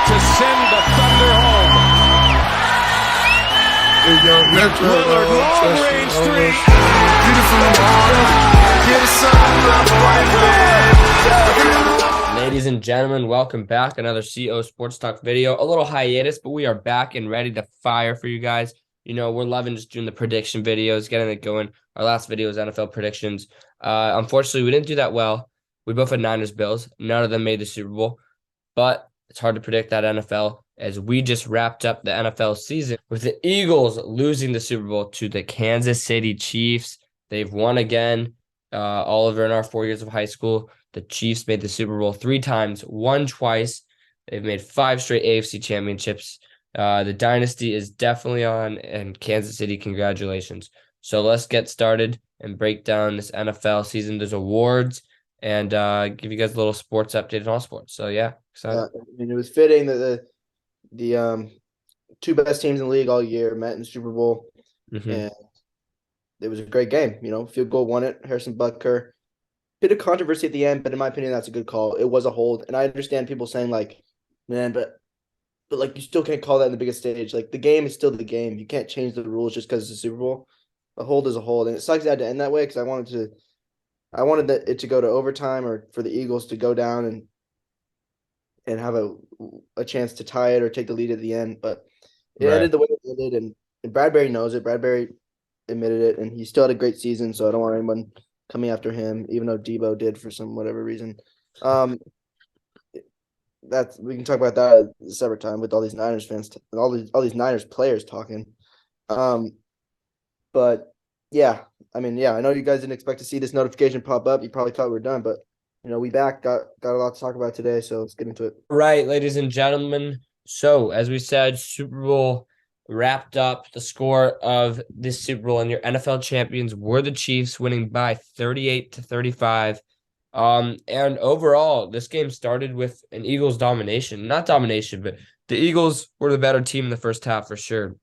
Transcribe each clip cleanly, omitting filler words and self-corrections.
to send the Thunder home. Lillard, long-range three. Ladies and gentlemen, welcome back. Another CO Sports Talk video. A little hiatus, but we are back and ready to fire for you guys. You know, we're loving just doing the prediction videos, getting it going. Our last video was NFL predictions. Unfortunately, we didn't do that well. We both had Niners Bills. None of them made the Super Bowl, but it's hard to predict that NFL as we just wrapped up the NFL season with the Eagles losing the Super Bowl to the Kansas City Chiefs. They've won again. Oliver, in our 4 years of high school, the Chiefs made the Super Bowl 3 times, won twice. They've made 5 straight AFC championships. The dynasty is definitely on, and Kansas City, congratulations. So let's get started and break down this NFL season. There's awards and give you guys a little sports update on all sports. So yeah, excited. I mean, it was fitting that the two best teams in the league all year met in the Super Bowl, and it was a great game. You know, field goal won it. Harrison Butker. Bit of controversy at the end, but in my opinion, that's a good call. It was a hold, and I understand people saying like, "Man, but like you still can't call that in the biggest stage. Like the game is still the game. You can't change the rules just because it's a Super Bowl. A hold is a hold, and it sucks it had to end that way because I wanted it to go to overtime or for the Eagles to go down and have a chance to tie it or take the lead at the end, but it ended the way it ended, and Bradbury knows it. Bradbury admitted it, and he still had a great season, so I don't want anyone coming after him, even though Debo did for some whatever reason. That's we can talk about that at a separate time with all these Niners fans and all these Niners players talking. But yeah, I mean, yeah, I know you guys didn't expect to see this notification pop up. You probably thought we were done, but you know, we got a lot to talk about today, so let's get into it. Right, ladies and gentlemen. So, as we said, Super Bowl wrapped up. The score of this Super Bowl and your NFL champions were the Chiefs, winning by 38-35. And overall, this game started with an Eagles domination. Not domination, but the Eagles were the better team in the first half for sure.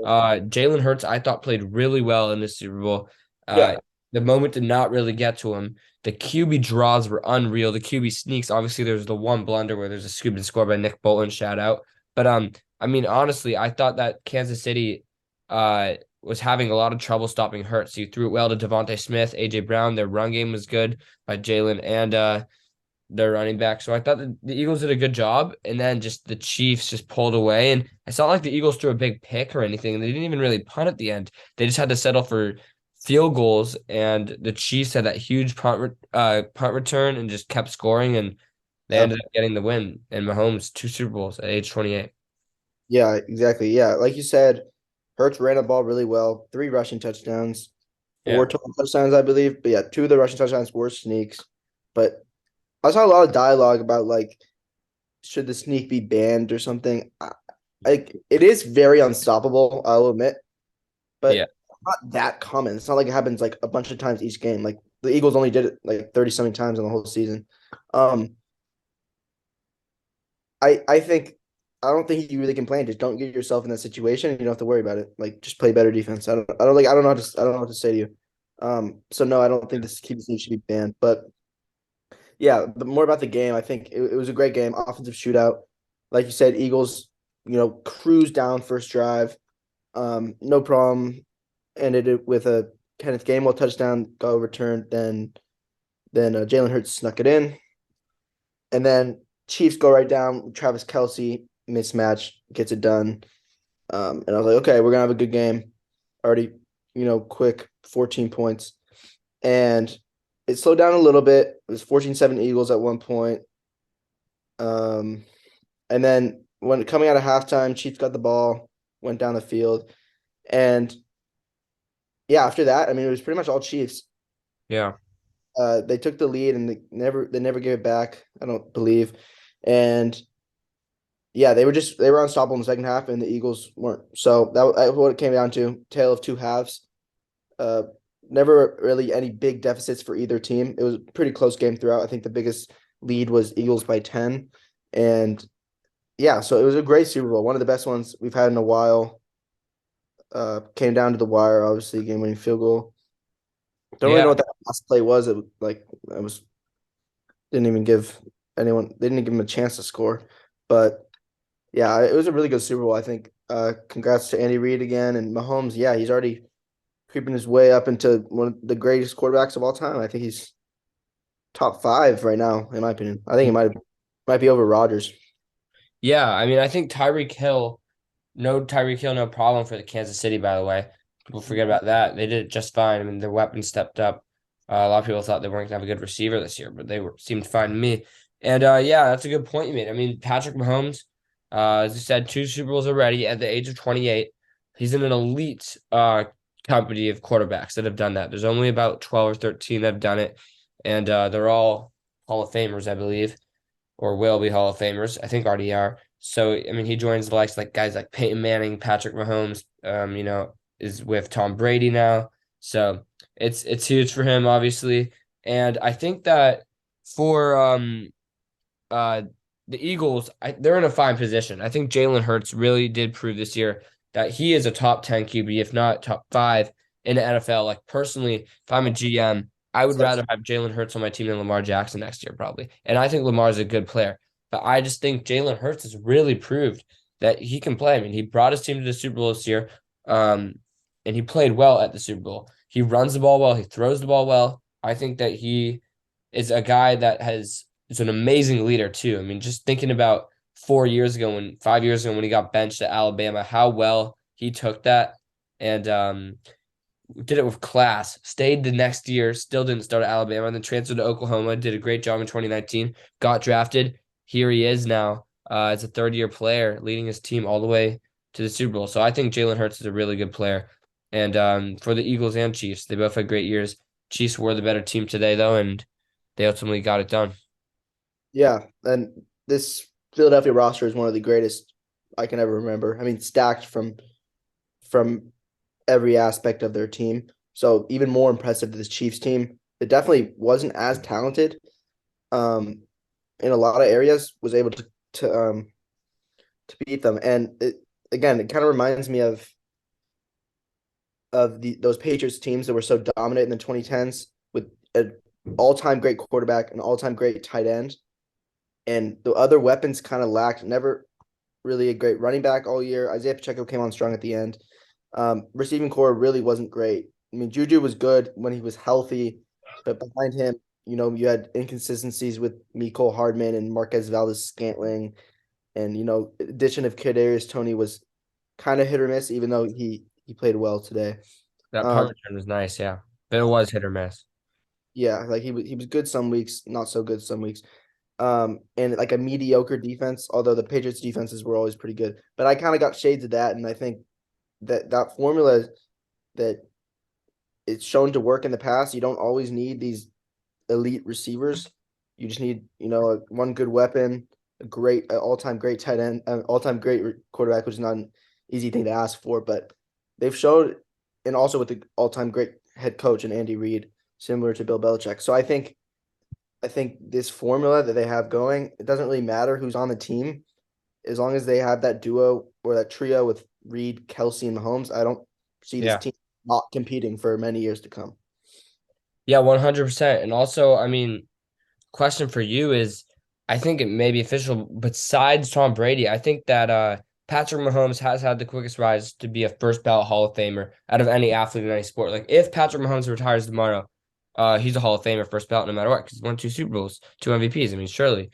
Jalen Hurts, I thought, played really well in this Super Bowl. The moment did not really get to him. The QB draws were unreal. The QB sneaks, obviously, there's the one blunder where there's a scoop and score by Nick Bolton, shout out. But I mean, honestly, I thought that Kansas City was having a lot of trouble stopping Hurts. He threw it well to Devontae Smith, A.J. Brown. Their run game was good by Jalen and their running back. So I thought the Eagles did a good job, and then just the Chiefs just pulled away. And it's not like the Eagles threw a big pick or anything. They didn't even really punt at the end. They just had to settle for field goals, and the Chiefs had that huge punt return and just kept scoring, and they ended up getting the win. And Mahomes 2 Super Bowls at age 28. Yeah, exactly. Yeah, like you said, Hurts ran the ball really well. 3 rushing touchdowns, 4 total touchdowns, I believe. But yeah, 2 of the rushing touchdowns were sneaks. But I saw a lot of dialogue about like, should the sneak be banned or something? Like it is very unstoppable, I'll admit, but not that common. It's not like it happens like a bunch of times each game. Like the Eagles only did it like 30-something times in the whole season. I think I don't think you really complain. Just don't get yourself in that situation. And you don't have to worry about it. Like just play better defense. I don't know what to say to you. So no, I don't think this should be banned. But yeah, but more about the game. I think it was a great game, offensive shootout. Like you said, Eagles, you know, cruised down first drive. No problem. Ended it with a Kenneth Gainwell touchdown, got overturned. Then Jalen Hurts snuck it in, and then Chiefs go right down. Travis Kelce mismatch gets it done. And I was like, okay, we're gonna have a good game. Already, you know, quick 14 points, and it slowed down a little bit. It was 14-7 Eagles at one point. And then when coming out of halftime, Chiefs got the ball, went down the field, and yeah, after that, I mean, it was pretty much all Chiefs. Yeah. They took the lead and they never gave it back, I don't believe. And yeah, they were unstoppable in the second half, and the Eagles weren't. So that what it came down to, tale of two halves. Never really any big deficits for either team. It was a pretty close game throughout. I think the biggest lead was Eagles by 10. And yeah, so it was a great Super Bowl, one of the best ones we've had in a while. Came down to the wire, obviously, game-winning field goal. Don't really know what that last play was. Didn't even give him a chance to score. But Yeah, it was a really good Super Bowl, I think. Congrats to Andy Reid again and Mahomes. Yeah, he's already creeping his way up into one of the greatest quarterbacks of all time. I think he's top five right now, in my opinion. I think he might be over Rodgers. Yeah, I mean, I think Tyreek Hill, no problem for the Kansas City, by the way. People forget about that. They did it just fine. I mean, their weapons stepped up. A lot of people thought they weren't going to have a good receiver this year, but seemed fine to me. And yeah, that's a good point you made. I mean, Patrick Mahomes, as you said, 2 Super Bowls already at the age of 28. He's in an elite company of quarterbacks that have done that. There's only about 12 or 13 that have done it, and they're all Hall of Famers, I believe, or will be Hall of Famers. I think already are. So I mean, he joins the likes like guys like Peyton Manning, Patrick Mahomes. Is with Tom Brady now. So it's huge for him, obviously. And I think that for uh the Eagles, they're in a fine position. I think Jalen Hurts really did prove this year that he is a top 10 QB, if not top five in the NFL. Like personally, if I'm a GM, I would rather have Jalen Hurts on my team than Lamar Jackson next year, probably. And I think Lamar is a good player. But I just think Jalen Hurts has really proved that he can play. I mean, he brought his team to the Super Bowl this year, and he played well at the Super Bowl. He runs the ball well. He throws the ball well. I think that he is a guy that is an amazing leader too. I mean, just thinking about 5 years ago when he got benched at Alabama, how well he took that and did it with class. Stayed the next year, still didn't start at Alabama, and then transferred to Oklahoma. Did a great job in 2019. Got drafted. Here he is now as a third-year player, leading his team all the way to the Super Bowl. So I think Jalen Hurts is a really good player. And for the Eagles and Chiefs, they both had great years. Chiefs were the better team today, though, and they ultimately got it done. Yeah, and this Philadelphia roster is one of the greatest I can ever remember. I mean, stacked from every aspect of their team. So even more impressive to this Chiefs team. It definitely wasn't as talented in a lot of areas, was able to beat them. And it kind of reminds me of those Patriots teams that were so dominant in the 2010s with an all-time great quarterback, an all-time great tight end, and the other weapons kind of lacked. Never really a great running back all year. Isaiah Pacheco came on strong at the end. Receiving core really wasn't great. I mean, Juju was good when he was healthy, but behind him, you had inconsistencies with Mecole Hardman and Marquez Valdes-Scantling, and addition of Kadarius Toney was kind of hit or miss, even though he played well today. That punt return was nice, yeah. But it was hit or miss. Yeah, like he was good some weeks, not so good some weeks. And like a mediocre defense, although the Patriots defenses were always pretty good. But I kind of got shades of that, and I think that formula that it's shown to work in the past. You don't always need these elite receivers. You just need, one good weapon, a great all-time great tight end, all-time great quarterback, which is not an easy thing to ask for, but they've showed, and also with the all-time great head coach and Andy Reid, similar to Bill Belichick. So I think this formula that they have going, it doesn't really matter who's on the team, as long as they have that duo or that trio with Reid, Kelsey, and Mahomes. I don't see this team not competing for many years to come. Yeah, 100%. And also, I mean, question for you is, I think it may be official, besides Tom Brady, I think that Patrick Mahomes has had the quickest rise to be a first ballot Hall of Famer out of any athlete in any sport. Like if Patrick Mahomes retires tomorrow, he's a Hall of Famer first ballot no matter what, because he's won 2 Super Bowls, 2 MVPs. I mean, surely.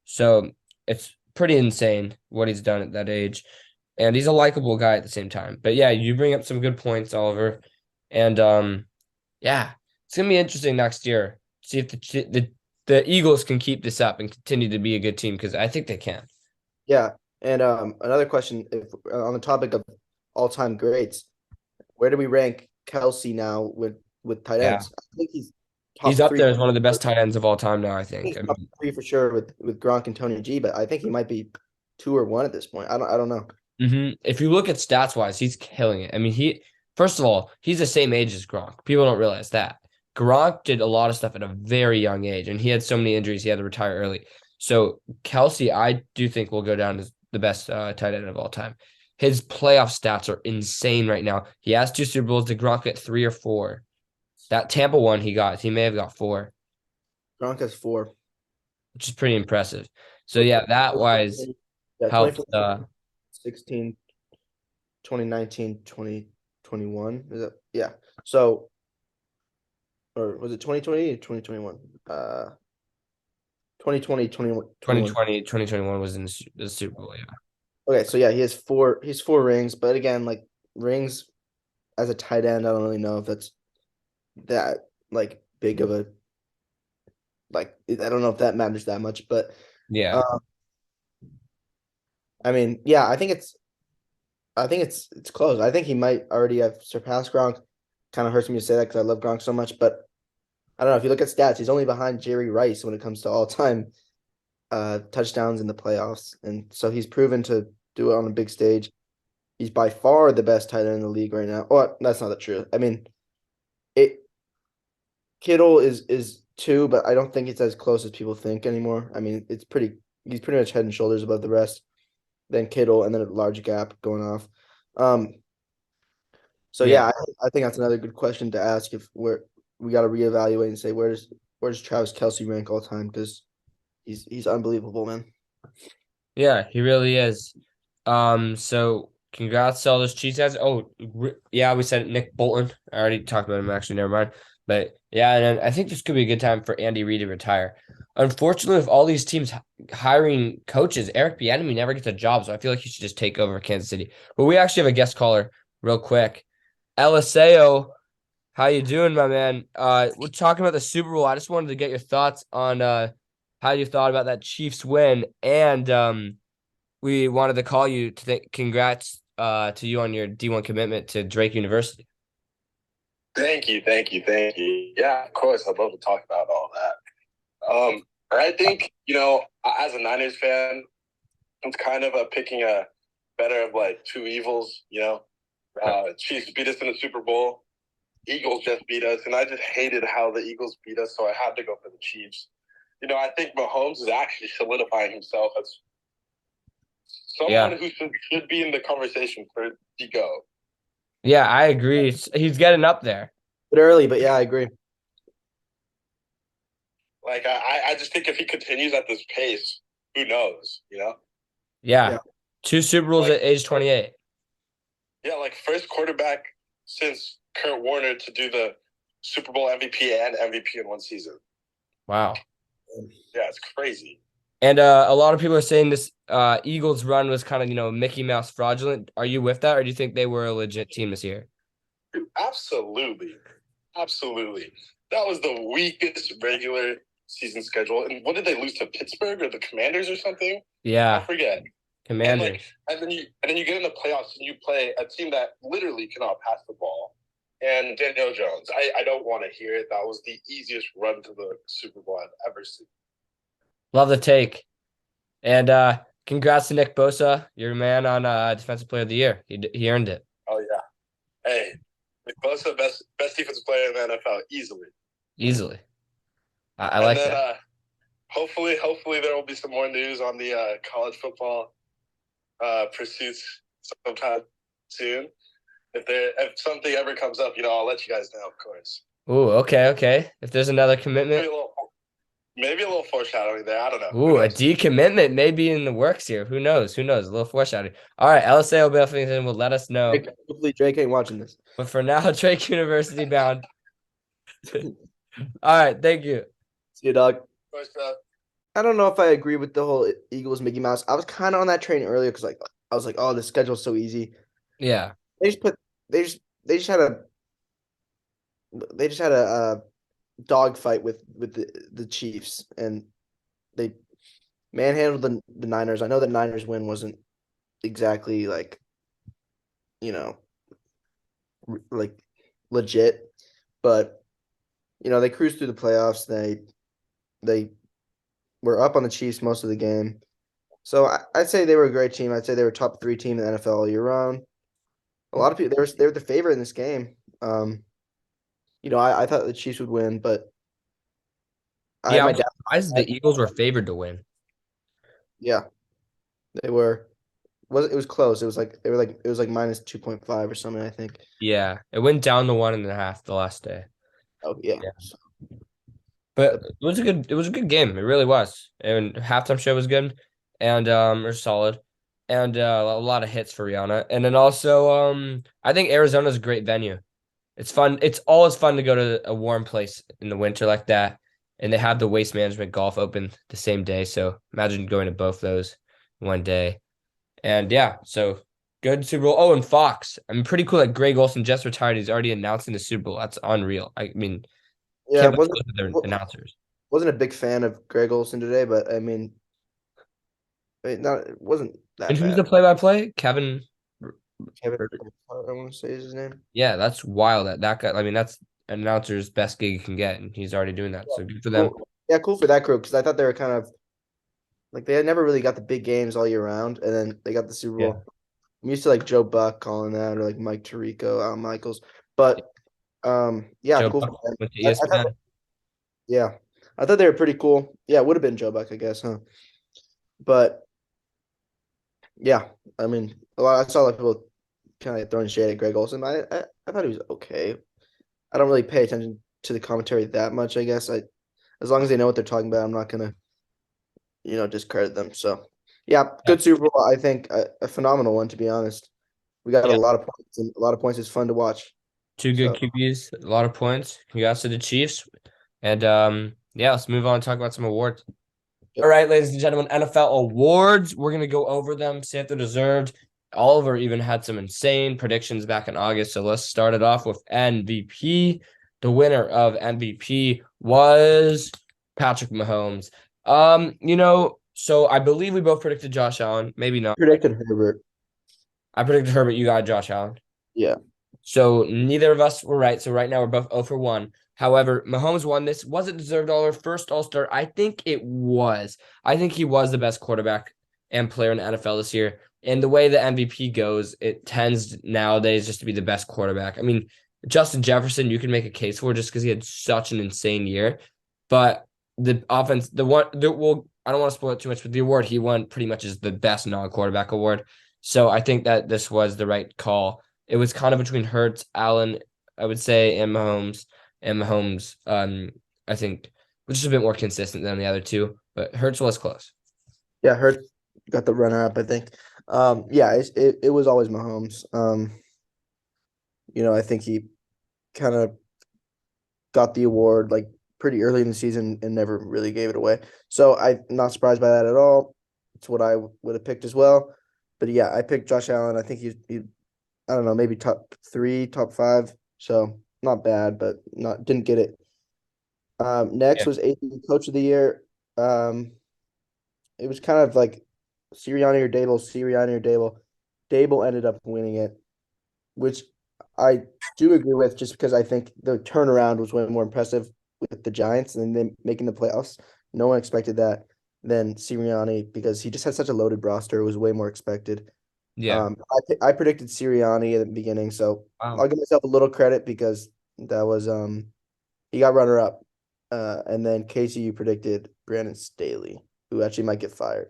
So it's pretty insane what he's done at that age. And he's a likable guy at the same time. But yeah, you bring up some good points, Oliver. And yeah, it's gonna be interesting next year. See if the Eagles can keep this up and continue to be a good team, because I think they can. Yeah, and another question, if on the topic of all-time greats, where do we rank Kelsey now with tight ends? I think he's He's top up three. there as one of the best tight ends of all time now, I think. He's top three for sure with Gronk and Tony G, but I think he might be 2 or 1 at this point. I don't know. If you look at stats wise, he's killing it. I mean, first of all, he's the same age as Gronk. People don't realize that. Gronk did a lot of stuff at a very young age, and he had so many injuries, he had to retire early. So Kelsey, I do think will go down as the best tight end of all time. His playoff stats are insane right now. He has 2 Super Bowls. Did Gronk get 3 or 4? That Tampa one he may have got 4. Gronk has 4, which is pretty impressive. So yeah, that wise, Yeah, helped 2014, 16, 2019, 2021. Is that yeah. So or was it 2020 or 2021? 2020, 2021. 2020, 2021 was in the Super Bowl, yeah. Okay, so yeah, he's four rings, but again, like rings as a tight end, I don't really know if that's that like big of a like I don't know if that matters that much, but Yeah. um I mean, yeah, I think it's close. I think he might already have surpassed Gronk. Kind of hurts me to say that because I love Gronk so much, but I don't know if you look at stats, he's only behind Jerry Rice when it comes to all time touchdowns in the playoffs, and so he's proven to do it on a big stage. He's by far the best tight end in the league right now. Oh, that's not the truth. I mean, it Kittle is two, but I don't think it's as close as people think anymore. I mean, he's pretty much head and shoulders above the rest. Then Kittle, and then a large gap going off. Um, so Yeah. yeah, I think that's another good question to ask if we got to reevaluate and say where does Travis Kelce rank all time because he's unbelievable, man. Yeah, he really is. So congrats to all those Chiefs guys. Oh, yeah, we said Nick Bolton. I already talked about him, actually, never mind. But yeah, and then I think this could be a good time for Andy Reid to retire. Unfortunately, with all these teams hiring coaches, Eric Bieniemy never gets a job, so I feel like he should just take over Kansas City. But we actually have a guest caller real quick. Eliseo, how you doing, my man? We're talking about the Super Bowl. I just wanted to get your thoughts on how you thought about that Chiefs win, and we wanted to call you to congrats to you on your D1 commitment to Drake University. Thank you, thank you, thank you. Yeah, of course, I'd love to talk about all that. I think, as a Niners fan, it's kind of picking a better of like two evils. Chiefs beat us in the Super Bowl. Eagles just beat us, and I just hated how the Eagles beat us, so I had to go for the Chiefs. I think Mahomes is actually solidifying himself as someone who should be in the conversation for the go. Yeah, I agree. He's getting up there. Bit early, but yeah, I agree. Like I just think if he continues at this pace, who knows? Yeah. 2 Super Bowls at age 28. Yeah, like first quarterback since Kurt Warner to do the Super Bowl MVP and MVP in one season. Wow. Yeah, it's crazy. And a lot of people are saying this Eagles run was kind of, Mickey Mouse fraudulent. Are you with that, or do you think they were a legit team this year? Absolutely. Absolutely. That was the weakest regular season schedule. And what did they lose to Pittsburgh or the Commanders or something? Yeah. I forget. Commanders. And then you get in the playoffs and you play a team that literally cannot pass the ball. And Daniel Jones, I don't want to hear it. That was the easiest run to the Super Bowl I've ever seen. Love the take. And congrats to Nick Bosa, your man on Defensive Player of the Year. He earned it. Oh, yeah. Hey, Nick Bosa, best defensive player in the NFL, easily. Easily. I like that. Hopefully there will be some more news on the college football pursuits sometime soon. If something ever comes up, I'll let you guys know, of course. Ooh, okay. If there's another commitment. Maybe a little foreshadowing there. I don't know. Ooh, a decommitment may be in the works here. Who knows? A little foreshadowing. All right, LSA Buffington will let us know. Hopefully Drake ain't watching this. But for now, Drake University bound. All right, thank you. See you, dog. First, I don't know if I agree with the whole Eagles Mickey Mouse. I was kind of on that train earlier because I was like, oh, the schedule's so easy. Yeah. They just had a dogfight with the Chiefs, and they manhandled the Niners. I know the Niners win wasn't exactly like legit, but they cruised through the playoffs. They were up on the Chiefs most of the game, so I'd say they were a great team. I'd say they were top 3 team in the NFL all year round. A lot of people they were the favorite in this game. I thought the Chiefs would win, but I was surprised the Eagles were favored to win. Yeah, they were. It was close. It was like minus 2.5 or something, I think. Yeah, it went down to 1.5 the last day. Oh yeah. But it was a good game. It really was. And halftime show was good, and it was solid. and a lot of hits for Rihanna. And then also, I think Arizona's a great venue. It's fun. It's always fun to go to a warm place in the winter like that. And they have the Waste Management Golf Open the same day. So imagine going to both those one day. And yeah, so good Super Bowl. Oh, and Fox. I mean, pretty cool that Greg Olson just retired. He's already announcing the Super Bowl. That's unreal. I mean, Yeah, can't believe their announcers. wasn't a big fan of Greg Olson today, but I mean, it wasn't that And who's bad. the play-by-play? Kevin. Kevin, I want to say is his name. Yeah, that's wild. That guy. I mean, that's an announcer's best gig you can get, and he's already doing that. So good for them. Cool. Yeah, cool for that group because I thought they were kind of like they had never really got the big games all year round, and then they got the Super Bowl. Yeah. I'm used to like Joe Buck calling that or like Mike Tirico, Al Michaels, but yeah, Joe cool. Buck For them. went to I ESPN. thought, yeah, I thought they were pretty cool. Yeah, it would have been Joe Buck, I guess, huh? But yeah, I mean, I saw a lot of people kind of throwing shade at Greg Olson. I thought he was okay. I don't really pay attention to the commentary that much. I guess as long as they know what they're talking about, I'm not gonna discredit them. So yeah, good Super Bowl. I think a phenomenal one, to be honest. We got a lot of points, and a lot of points is fun to watch. Two good So- QBs, a lot of points. Congrats to the Chiefs. And yeah, let's move on and talk about some awards. Yep. All right, ladies and gentlemen, NFL awards. We're gonna go over them, see if they're deserved. Oliver even had some insane predictions back in August. So let's start it off with MVP. The winner of MVP was Patrick Mahomes. So I believe we both predicted Josh Allen. Maybe not. Predicted Herbert. I predicted Herbert. You got Josh Allen. Yeah. So neither of us were right. So right now we're both 0 for 1. However, Mahomes won this. Was it deserved first All-Star? I think it was. I think he was the best quarterback and player in the NFL this year. And the way the MVP goes, it tends nowadays just to be the best quarterback. I mean, Justin Jefferson, you can make a case for just because he had such an insane year. But the offense, I don't want to spoil it too much, but the award he won pretty much is the best non-quarterback award. So I think that this was the right call. It was kind of between Hurts, Allen, I would say, and Mahomes. And Mahomes, I think, was just a bit more consistent than the other two. But Hurts was close. Yeah, Hurts got the runner up, I think. Yeah, it was always Mahomes. I think he kind of got the award like pretty early in the season and never really gave it away. So I'm not surprised by that at all. It's what I would have picked as well. But yeah, I picked Josh Allen. I think he I don't know, maybe top 3, top 5. So not bad, but didn't get it. Next was AP Coach of the Year. It was kind of like Sirianni or Dable. Dable ended up winning it, which I do agree with, just because I think the turnaround was way more impressive with the Giants and then making the playoffs. No one expected that. Then Sirianni, because he just had such a loaded roster, it was way more expected. Yeah. I predicted Sirianni at the beginning, so Wow. I'll give myself a little credit because that was he got runner up. And then Casey, you predicted Brandon Staley, who actually might get fired.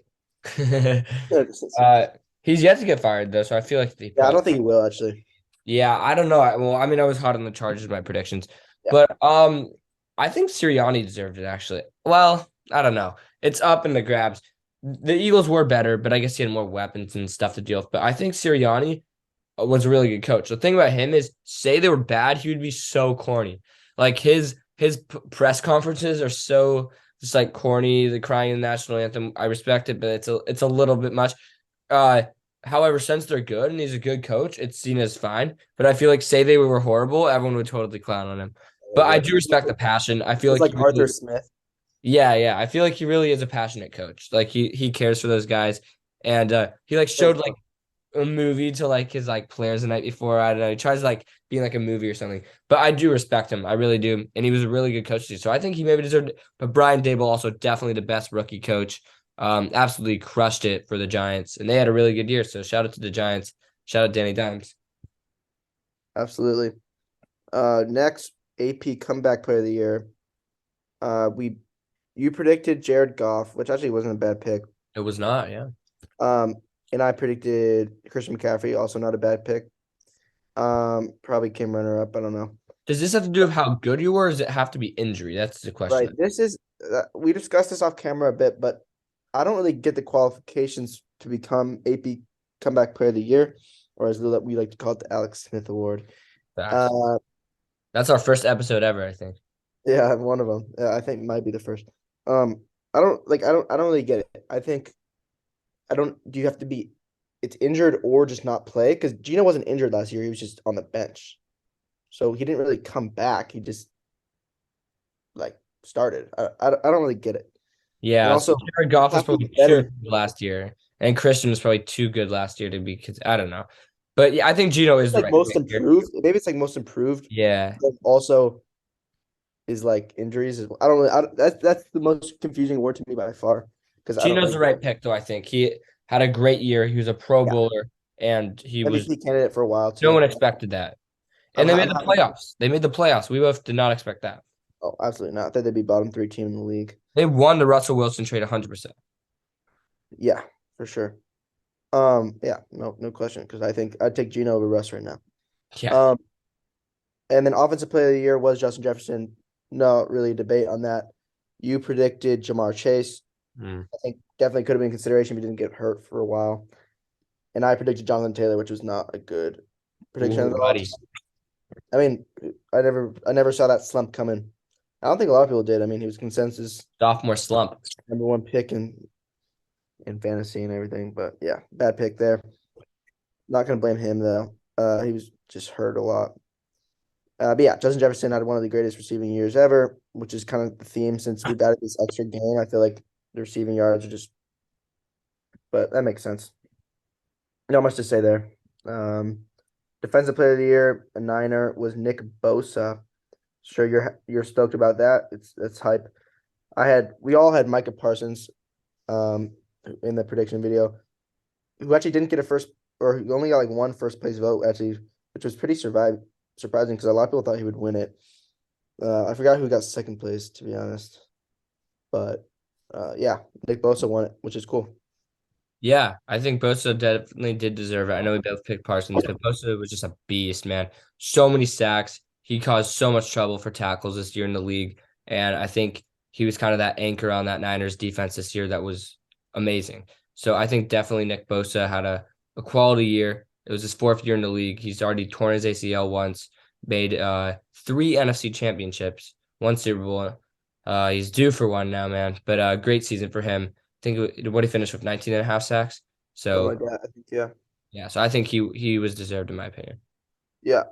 He's yet to get fired though, so I feel like I don't think he will actually. Yeah, I don't know. Well, I mean, I was hot on the Chargers with my predictions, Yeah. but I think Sirianni deserved it actually. Well, I don't know. It's up in the grabs. The Eagles were better, but I guess he had more weapons and stuff to deal with. But I think Sirianni was a really good coach. The thing about him is, say they were bad, he would be so corny. Like his press conferences are so just like corny. The crying in the national anthem, I respect it, but it's a little bit much. However, since they're good and he's a good coach, it's seen as fine. But I feel like say they were horrible, everyone would totally clown on him. But I do respect the passion. I feel It's like like he Arthur really, Smith. yeah. I feel like he really is a passionate coach. Like he cares for those guys, and he like showed like a movie to like his like players the night before. I don't know. He tries to like be in like a movie or something. But I do respect him. I really do, and he was a really good coach too. So I think he maybe deserved it. But Brian Dable also definitely the best rookie coach. Absolutely crushed it for the Giants, and they had a really good year. So shout out to the Giants. Shout out Danny Dimes. Absolutely. Next, AP Comeback Player of the Year. You predicted Jared Goff, which actually wasn't a bad pick. It was not, yeah. And I predicted Christian McCaffrey, also not a bad pick. Probably came runner up. I don't know. Does this have to do with how good you were, or does it have to be injury? That's the question. Right. This is we discussed this off camera a bit, but I don't really get the qualifications to become AP Comeback Player of the Year, or as we like to call it, the Alex Smith Award. Facts. Uh, That's our first episode ever, I think. yeah, one of them. I think might be the first. I don't really get it. I think I don't. Do you have to be? It's injured or just not play? Because Gino wasn't injured last year. He was just on the bench, so he didn't really come back. He just like started. I don't really get it. Yeah. And also, so Jared Goff was have to probably be better. too good last year, and Christian was probably too good last year to be. Because I don't know, but yeah, I think Gino is the Like right most pick here. improved. Maybe it's like most improved. Yeah. But also is like injuries. I don't really. That's the most confusing word to me by far. Because I don't Gino's like the right pick, though. I think he had a great year. He was a Pro yeah, Bowler, and he was. MVP candidate for a while No too. one expected that, I'm, and they ha- made I'm the happy. playoffs. They made the playoffs. We both did not expect that. Oh, absolutely not. I think they'd be bottom 3 team in the league. They won the Russell Wilson trade 100%. Yeah, for sure. Yeah, no question. Because I think I'd take Gino over Russ right now. Yeah. And then offensive player of the year was Justin Jefferson. No really debate on that. You predicted Jamar Chase. Mm. I think definitely could have been consideration if he didn't get hurt for a while. And I predicted Jonathan Taylor, which was not a good prediction Ooh, at all. buddy. I mean, I never saw that slump coming. I don't think a lot of people did. I mean, he was consensus Sophomore slump. #1 pick in fantasy and everything. But yeah, bad pick there. Not gonna blame him though. He was just hurt a lot. But yeah, Justin Jefferson had one of the greatest receiving years ever, which is kind of the theme since we've added this extra game. I feel like the receiving yards are just, but that makes sense. Not much to say there. Defensive player of the year, a Niner, was Nick Bosa. Sure, you're stoked about that. That's hype. We all had Micah Parsons, in the prediction video, who actually didn't get a first, or who only got like one first place vote actually, which was pretty surprising because a lot of people thought he would win it. I forgot who got second place to be honest, but yeah, Nick Bosa won it, which is cool. Yeah, I think Bosa definitely did deserve it. I know we both picked Parsons, but Bosa was just a beast, man. So many sacks. He caused so much trouble for tackles this year in the league. And I think he was kind of that anchor on that Niners defense this year that was amazing. So I think definitely Nick Bosa had a quality year. It was his 4th year in the league. He's already torn his ACL once, made 3 NFC championships, 1 Super Bowl. He's due for one now, man. But great season for him. Think what he finished with 19.5 sacks. Oh my So God, I think yeah. so I think he was deserved in my opinion. Yeah.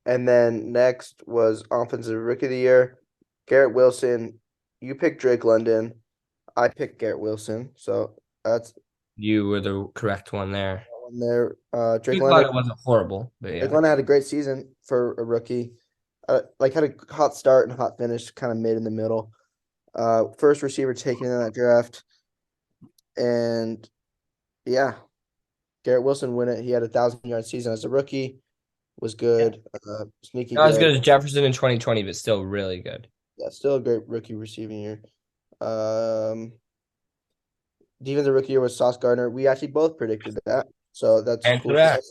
And then next was offensive rookie of the year, Garrett Wilson. You picked Drake London. I picked Garrett Wilson. So that's You were the correct one there. one there. Drake Drake London London. wasn't horrible, but Drake yeah. London had a great season for a rookie. Like had a hot start and hot finish, kind of mid in the middle. First receiver taken in that draft. And yeah, Garrett Wilson win it. He had 1,000-yard season as a rookie. Was good. Sneaky Not as good. good as Jefferson in 2020, but still really good. Yeah, still a great rookie receiving year. Defensive rookie year was Sauce Gardner. We actually both predicted that, so that's And cool. correct.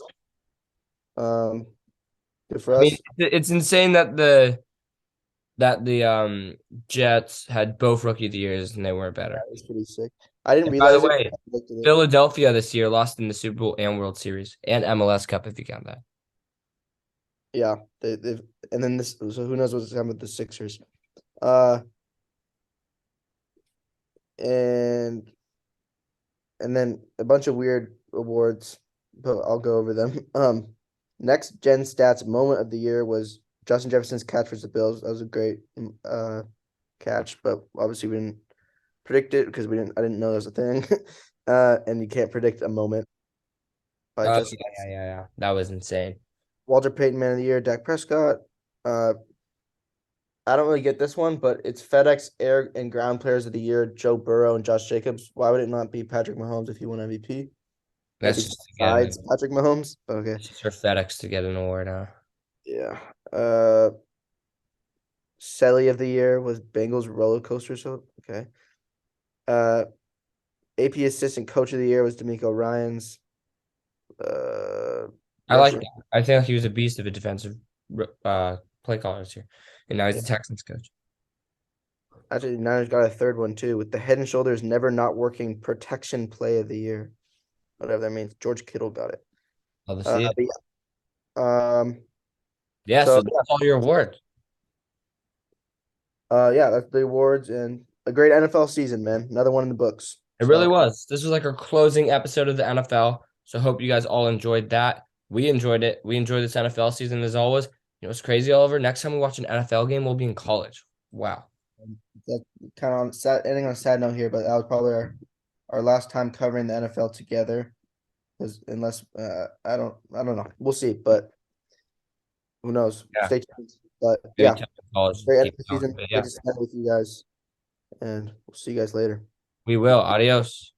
Good for I us. mean, it's insane that the Jets had both rookie of the years and they weren't better. That was pretty sick. I didn't And by the realize way, it. I predicted it. Philadelphia this year lost in the Super Bowl and World Series and MLS Cup if you count that. Yeah, they've and then this. So who knows what's happening with the Sixers? And then a bunch of weird awards, but I'll go over them. Next gen stats moment of the year was Justin Jefferson's catch versus the Bills. That was a great catch, but obviously we didn't predict it because I didn't know there was a thing. And you can't predict a moment by Oh, Justin. yeah. That was insane. Walter Payton Man of the Year, Dak Prescott. I don't really get this one, but it's FedEx Air and Ground Players of the Year, Joe Burrow and Josh Jacobs. Why would it not be Patrick Mahomes if he won MVP? That's Maybe just to get besides Patrick Mahomes. Okay. it's just for FedEx to get an award now. Yeah. Selly of the Year was Bengals roller coaster. So okay. AP Assistant Coach of the Year was D'Amico Ryans. I like Rusher- that. I think he was a beast of a defensive play caller this year. And now he's the Texans coach. Actually, Niners got a third one too with the Head and Shoulders Never Not Working Protection Play of the Year. whatever that means. George Kittle got it. Love to see it. But yeah. Yeah, so, so that's all your awards. Yeah, that's the awards and a great NFL season, man. Another one in the books. It really was. This was like our closing episode of the NFL. So hope you guys all enjoyed that. We enjoyed it. We enjoyed this NFL season as always. You know, it's crazy, Oliver. Next time we watch an NFL game, we'll be in college. Wow. That kind of on sad ending on a sad note here, but that was probably our last time covering the NFL together. Because unless I don't know. We'll see, but who knows? Yeah. Stay tuned. But Great yeah, time in college. great Keep NFL going. season. But Great to spend with you guys. And we'll see you guys later. we will. Adios.